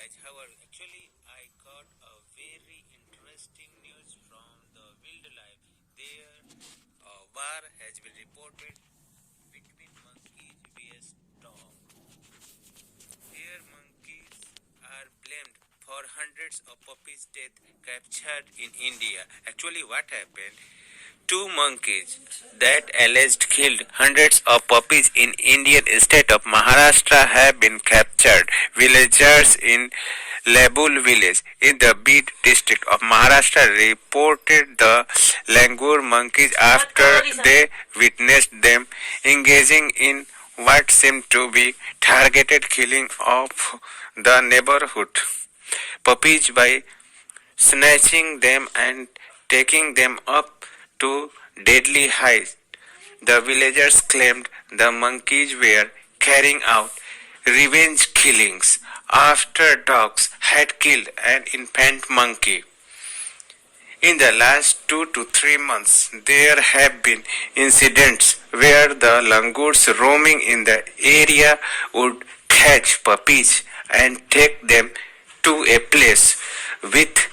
guys. However, actually, I got a very interesting news from the wildlife. There, a war has been reported between monkeys vs dog. Here, monkeys are blamed for hundreds of puppies' death captured in India. Actually, what happened? Two monkeys that alleged killed hundreds of puppies in Indian state of Maharashtra have been captured. Villagers in Lebul village in the Bid district of Maharashtra reported the langur monkeys after they witnessed them engaging in what seemed to be targeted killing of the neighborhood puppies by snatching them and taking them up to deadly heights. The villagers claimed the monkeys were carrying out revenge killings after dogs had killed an infant monkey. In the last 2 to 3 months, there have been incidents where the langurs roaming in the area would catch puppies and take them to a place with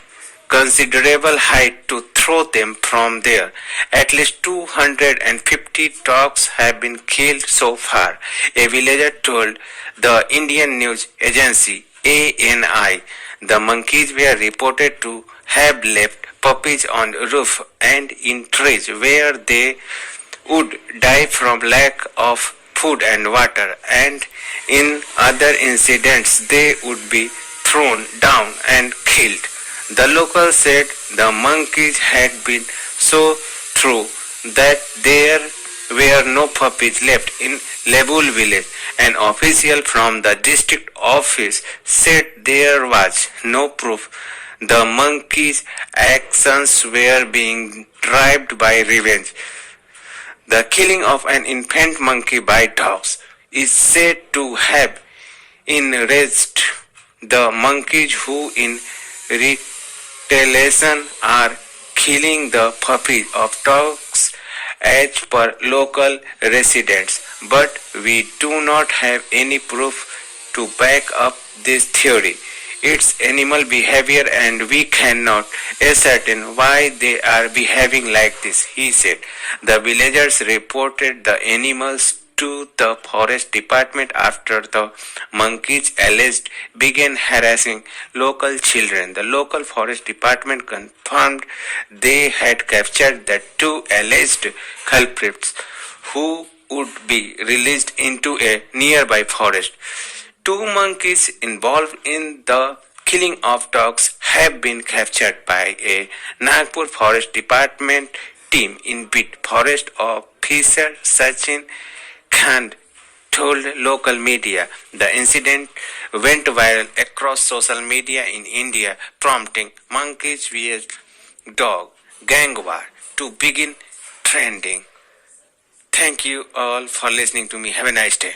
considerable height to throw them from there. At least 250 dogs have been killed so far, a villager told the Indian news agency ANI. The monkeys were reported to have left puppies on roof and in trees where they would die from lack of food and water, and in other incidents they would be thrown down and killed. The locals said the monkeys had been so through that there were no puppies left in Lebul village. An official from the district office said there was no proof the monkeys' actions were being driven by revenge. The killing of an infant monkey by dogs is said to have enraged the monkeys who in retaliation are killing the puppies of dogs as per local residents. But we do not have any proof to back up this theory. It's animal behavior and we cannot ascertain why they are behaving like this, he said. The villagers reported the animals to the forest department after the monkeys alleged began harassing local children. The local forest department confirmed they had captured the two alleged culprits who would be released into a nearby forest. Two monkeys involved in the killing of dogs have been captured by a Nagpur Forest Department team in Bid. Forest officer Sachin Khan told local media. The incident went viral across social media in India, prompting monkeys vs dog gang war to begin trending. Thank you all for listening to me. Have a nice day.